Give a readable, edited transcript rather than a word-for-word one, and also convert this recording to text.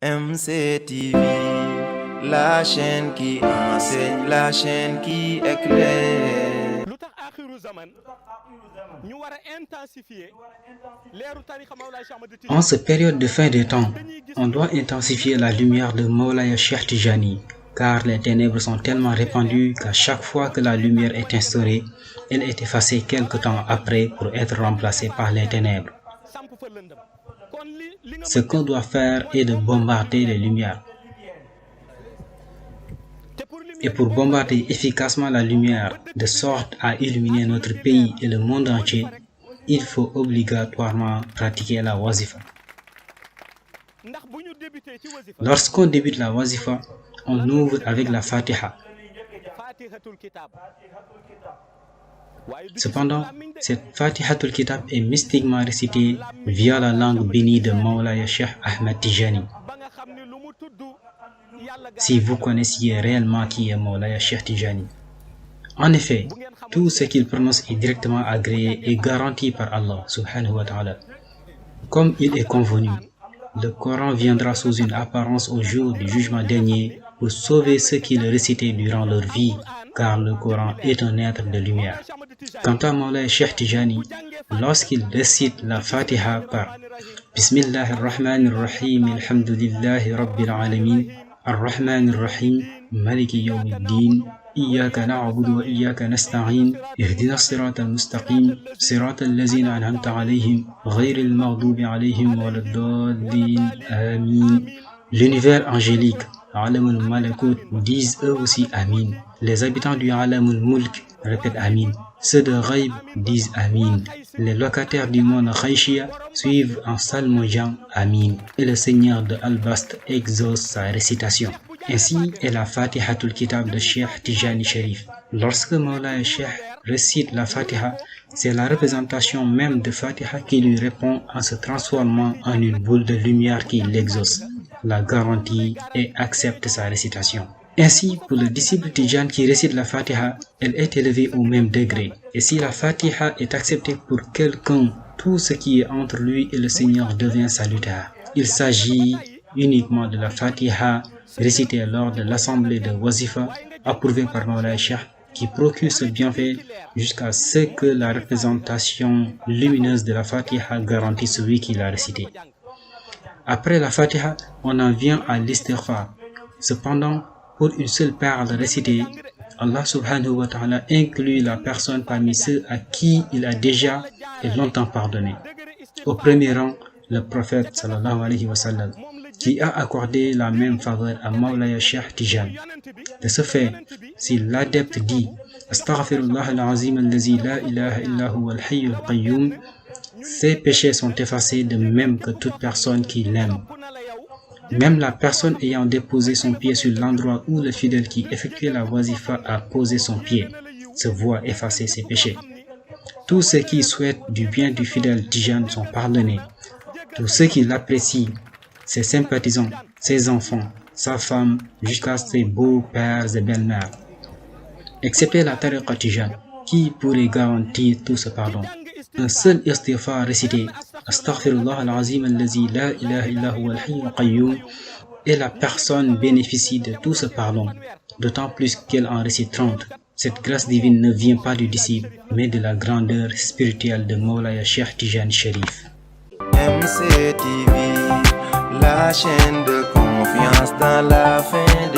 MCTV, la chaîne qui enseigne, la chaîne qui éclaire. En cette période de fin des temps, on doit intensifier la lumière de Mawlaya Cheikh Tijani, car les ténèbres sont tellement répandues qu'à chaque fois que la lumière est instaurée, elle est effacée quelque temps après pour être remplacée par les ténèbres. Ce qu'on doit faire est de bombarder les lumières. Et pour bombarder efficacement la lumière, de sorte à illuminer notre pays et le monde entier, il faut obligatoirement pratiquer la wazifa. Lorsqu'on débute la wazifa, on ouvre avec la Fatiha. Cependant, cette Fatihatul Kitab est mystiquement récitée via la langue bénie de Mawlaya Cheikh Ahmed Tijani. Si vous connaissiez réellement qui est Mawlaya Cheikh Tijani. En effet, tout ce qu'il prononce est directement agréé et garanti par Allah subhanahu wa ta'ala. Comme il est convenu, le Coran viendra sous une apparence au jour du jugement dernier pour sauver ceux qui le récitaient durant leur vie, car le Coran est un être de lumière. Quant à Mawlaya Cheikh Tijani, lorsqu'il récite la Fatiha par Bismillahirrahmanirrahim, alhamdulillahi rabbil alamin, Ar-Rahmanir-Rahim, Maliki Yawmiddin, Iyyaka na'budu wa iyyaka nasta'in, Ihdina as-sirata al-mustaqim, sirata allazina an'amta alayhim, ghayril maghdubi alayhim waladdallin, amin. L'univers angélique, Alamul Malakut, disent eux aussi Amin. Les habitants du Alamul Mulk répètent Amin. Ceux de Ghaib disent Amin. Les locataires du monde Khaishia suivent en psalmodiant Amin. Et le Seigneur de Al-Bast exauce sa récitation. Ainsi est la Fatihatul Kitab de Cheikh Tijani Sharif. Lorsque Mawlaya Cheikh récite la Fatiha, c'est la représentation même de Fatiha qui lui répond en se transformant en une boule de lumière qui l'exauce, la garantit et accepte sa récitation. Ainsi, pour le disciple Tijan qui récite la Fatiha, elle est élevée au même degré. Et si la Fatiha est acceptée pour quelqu'un, tout ce qui est entre lui et le Seigneur devient salutaire. Il s'agit uniquement de la Fatiha récitée lors de l'assemblée de Wazifa, approuvée par Mawlaya Cheikh, qui procure ce bienfait jusqu'à ce que la représentation lumineuse de la Fatiha garantit celui qui l'a récité. Après la Fatiha, on en vient à l'istighfar. Cependant, pour une seule perle récitée, Allah subhanahu wa ta'ala inclut la personne parmi ceux à qui il a déjà et longtemps pardonné. Au premier rang, le prophète sallallahu alayhi wa sallam, qui a accordé la même faveur à Mawlaya Cheikh Tijani. De ce fait, si l'adepte dit Astaghfirullah al-azim allazi la ilaha illa huwa al-hayy al-qayyum, ses péchés sont effacés de même que toute personne qui l'aime. Même la personne ayant déposé son pied sur l'endroit où le fidèle qui effectuait la wazifa a posé son pied se voit effacer ses péchés. Tous ceux qui souhaitent du bien du fidèle Tijan sont pardonnés. Tous ceux qui l'apprécient, ses sympathisants, ses enfants, sa femme, jusqu'à ses beaux pères et belles-mères. Excepté la tariqa Tijan, qui pourrait garantir tout ce pardon. Un seul istighfar récité, Astaghfirullah al-azim allazi la ilaha illa huwa al-hayy al-qayyum, et la personne bénéficie de tout ce pardon, d'autant plus qu'elle en récite 30. Cette grâce divine ne vient pas du disciple, mais de la grandeur spirituelle de Mawlaya Cheikh Tijani Sharif. MCTV, la chaîne de confiance dans la fin